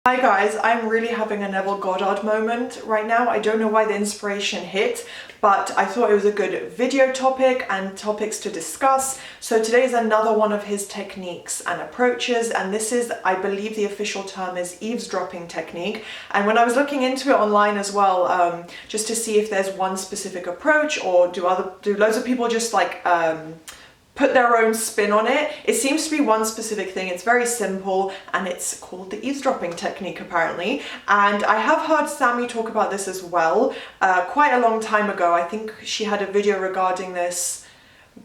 Hi guys, I'm really having a Neville Goddard moment right now. I don't know why the inspiration hit, but I thought it was a good video topic and topics to discuss. So today is another one of his techniques and approaches, and this is, I believe the official term is eavesdropping technique. And when I was looking into it online as well, just to see if there's one specific approach, or do loads of people just like put their own spin on it. It seems to be one specific thing. It's very simple and it's called the eavesdropping technique apparently. And I have heard Sammy talk about this as well quite a long time ago. I think she had a video regarding this.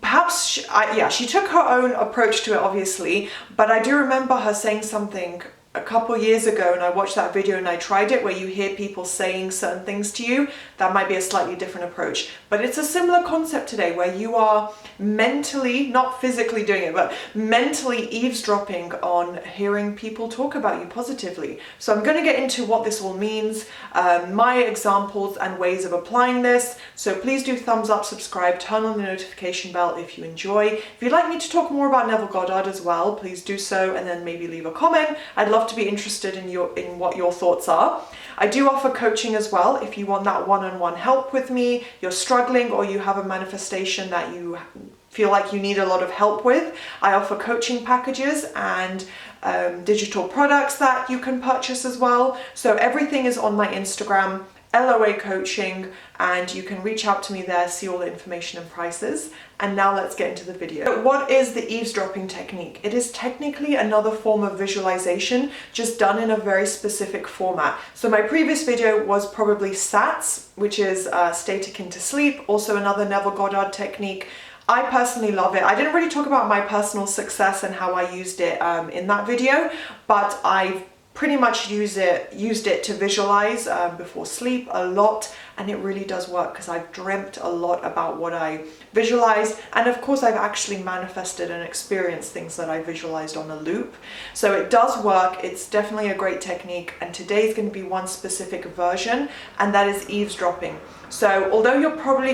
Perhaps, she took her own approach to it obviously, but I do remember her saying something a couple years ago, and I watched that video and I tried it, where you hear people saying certain things to you. That might be a slightly different approach, but it's a similar concept today where you are mentally, not physically doing it, but mentally eavesdropping on hearing people talk about you positively. So I'm going to get into what this all means, my examples and ways of applying this. So please do thumbs up, subscribe, turn on the notification bell if you enjoy. If you'd like me to talk more about Neville Goddard as well, please do so, and then maybe leave a comment. I'd love to be interested in what your thoughts are. I do offer coaching as well. If you want that one-on-one help with me, you're struggling, or you have a manifestation that you feel like you need a lot of help with, I offer coaching packages and digital products that you can purchase as well. So everything is on my Instagram, LOA Coaching, and you can reach out to me there, see all the information and prices. And now let's get into the video. So what is the eavesdropping technique? It is technically another form of visualization, just done in a very specific format. So my previous video was probably SATS, which is state akin to sleep, also another Neville Goddard technique. I personally love it. I didn't really talk about my personal success and how I used it in that video, but I've pretty much used it to visualize before sleep a lot, and it really does work because I've dreamt a lot about what I visualized, and of course I've actually manifested and experienced things that I visualized on a loop. So it does work. It's definitely a great technique, and today's going to be one specific version, and that is eavesdropping. So although you're probably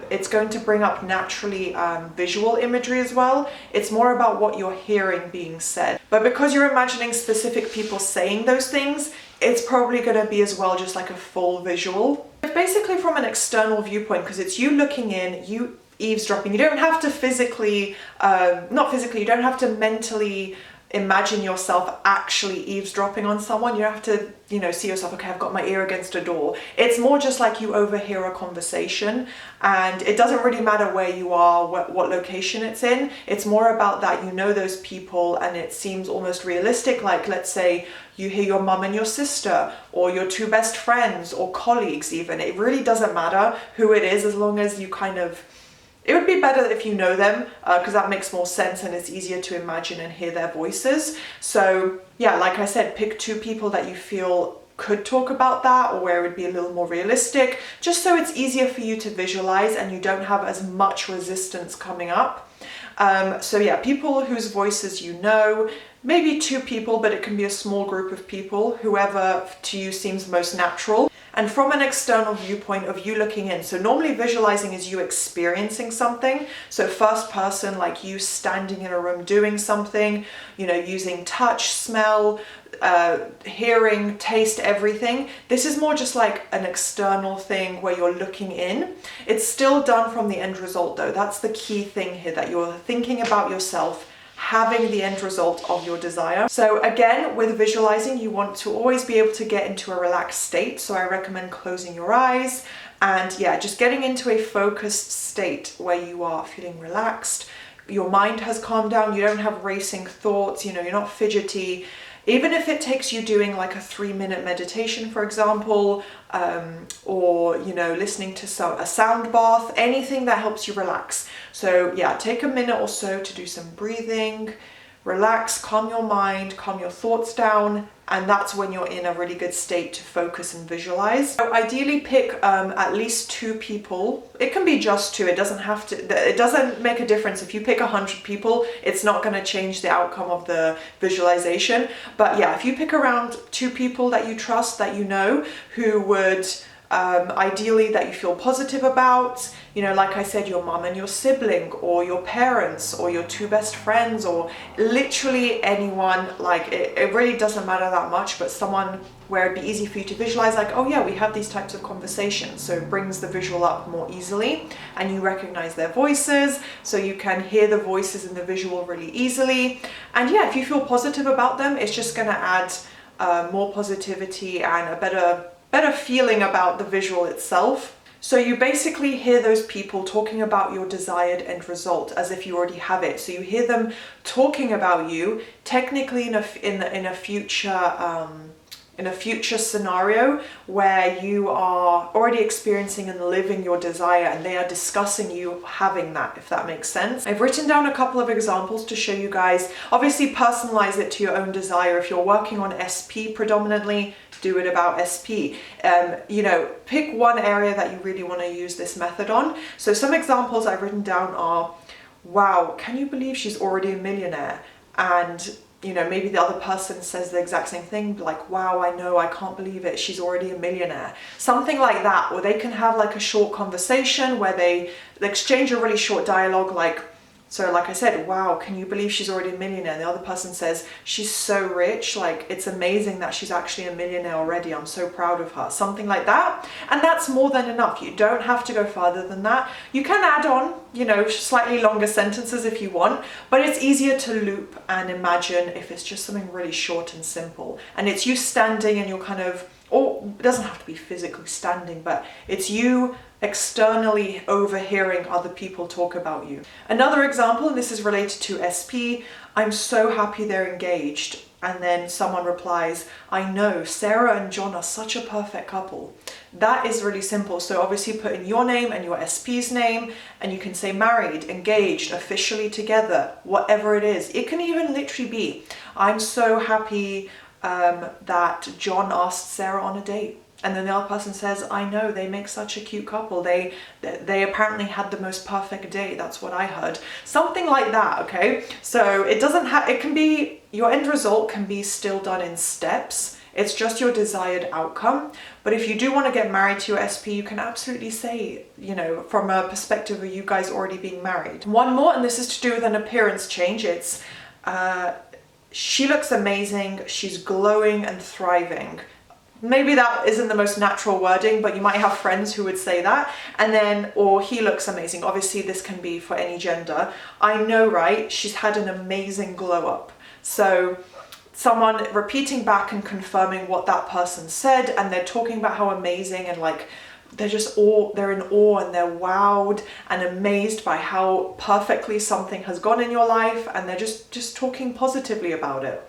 it's going to bring up naturally visual imagery as well, it's more about what you're hearing being said. But because you're imagining specific people saying those things, it's probably going to be as well just like a full visual. Basically from an external viewpoint, because it's you looking in, you eavesdropping. You don't have to physically, you don't have to mentally imagine yourself actually eavesdropping on someone. You don't have to, see yourself, okay, I've got my ear against a door. It's more just like you overhear a conversation, and it doesn't really matter where you are, what location it's in. It's more about that you know those people, and it seems almost realistic. Like, let's say you hear your mum and your sister, or your two best friends, or colleagues even. It really doesn't matter who it is, as long as you it would be better if you know them, because that makes more sense and it's easier to imagine and hear their voices. So yeah, like I said, pick two people that you feel could talk about that, or where it would be a little more realistic, just so it's easier for you to visualize and you don't have as much resistance coming up. So yeah, people whose voices you know, maybe two people, but it can be a small group of people, whoever to you seems most natural. And from an external viewpoint of you looking in. So normally visualizing is you experiencing something. So first person, like you standing in a room doing something, using touch, smell, hearing, taste, everything. This is more just like an external thing where you're looking in. It's still done from the end result though. That's the key thing here, that you're thinking about yourself, having the end result of your desire. So again, with visualizing, you want to always be able to get into a relaxed state. So I recommend closing your eyes and just getting into a focused state where you are feeling relaxed. Your mind has calmed down. You don't have racing thoughts. You're not fidgety. Even if it takes you doing like a 3-minute meditation, for example, or, listening to a sound bath, anything that helps you relax. So yeah, take a minute or so to do some breathing, relax, calm your mind, calm your thoughts down, and that's when you're in a really good state to focus and visualize. So ideally pick at least two people. It can be just two, it doesn't make a difference. If you pick 100 people, it's not going to change the outcome of the visualization. But yeah, if you pick around two people that you trust, that who would ideally that you feel positive about, you know, like I said, your mum and your sibling, or your parents, or your two best friends, or literally anyone. Like it really doesn't matter that much, but someone where it'd be easy for you to visualize, like, oh yeah, we have these types of conversations. So it brings the visual up more easily, and you recognize their voices, so you can hear the voices in the visual really easily. And yeah, if you feel positive about them, it's just going to add more positivity and a better feeling about the visual itself. So you basically hear those people talking about your desired end result as if you already have it. So you hear them talking about you technically in a future scenario where you are already experiencing and living your desire, and they are discussing you having that, if that makes sense. I've written down a couple of examples to show you guys. Obviously personalize it to your own desire. If you're working on SP predominantly, do it about SP. You know, pick one area that you really want to use this method on. So some examples I've written down are, wow, can you believe she's already a millionaire? And you know, maybe the other person says the exact same thing, like, wow, I know, I can't believe it, she's already a millionaire. Something like that, or they can have like a short conversation where they exchange a really short dialogue, like, so like I said, wow, can you believe she's already a millionaire? And the other person says, she's so rich, like, it's amazing that she's actually a millionaire already, I'm so proud of her. Something like that. And that's more than enough. You don't have to go further than that. You can add on, you know, slightly longer sentences if you want, but it's easier to loop and imagine if it's just something really short and simple. And it's you standing and you're kind of, or it doesn't have to be physically standing, but it's you externally overhearing other people talk about you. Another example, and this is related to SP, I'm so happy they're engaged. And then someone replies, I know, Sarah and John are such a perfect couple. That is really simple. So obviously put in your name and your SP's name, and you can say married, engaged, officially together, whatever it is. It can even literally be, I'm so happy that John asked Sarah on a date. And then the other person says, I know, they make such a cute couple. They apparently had the most perfect date. That's what I heard. Something like that, okay? So it doesn't have, it can be, your end result can be still done in steps. It's just your desired outcome. But if you do want to get married to your SP, you can absolutely say, you know, from a perspective of you guys already being married. One more, and this is to do with an appearance change. It's, she looks amazing. She's glowing and thriving. Maybe that isn't the most natural wording, but you might have friends who would say that. And then, or he looks amazing. Obviously, this can be for any gender. I know, right? She's had an amazing glow up. So someone repeating back and confirming what that person said, and they're talking about how amazing, and like, they're just they're in awe and they're wowed and amazed by how perfectly something has gone in your life, and they're just talking positively about it.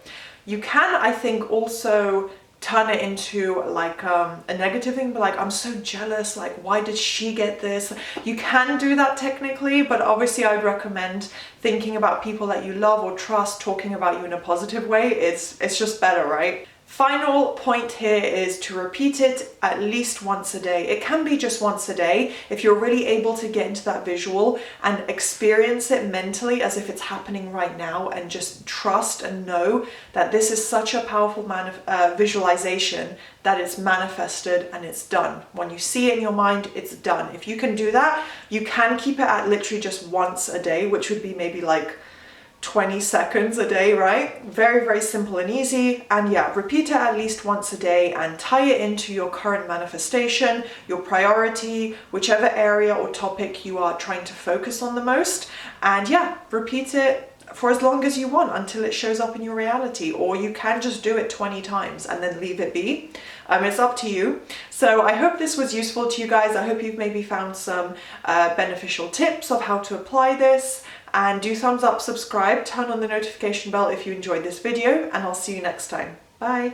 You can, I think, also turn it into like a negative thing, but like, I'm so jealous, like, why did she get this? You can do that technically, but obviously I'd recommend thinking about people that you love or trust talking about you in a positive way. It's just better, right? Final point here is to repeat it at least once a day. It can be just once a day if you're really able to get into that visual and experience it mentally as if it's happening right now, and just trust and know that this is such a powerful visualization that it's manifested and it's done. When you see it in your mind, it's done. If you can do that, you can keep it at literally just once a day, which would be maybe like 20 seconds a day, right? Very, very simple and easy. And yeah, repeat it at least once a day and tie it into your current manifestation, your priority, whichever area or topic you are trying to focus on the most. And yeah, repeat it for as long as you want until it shows up in your reality, or you can just do it 20 times and then leave it be. It's up to you. So I hope this was useful to you guys. I hope you've maybe found some beneficial tips of how to apply this. And do thumbs up, subscribe, turn on the notification bell if you enjoyed this video, and I'll see you next time. Bye.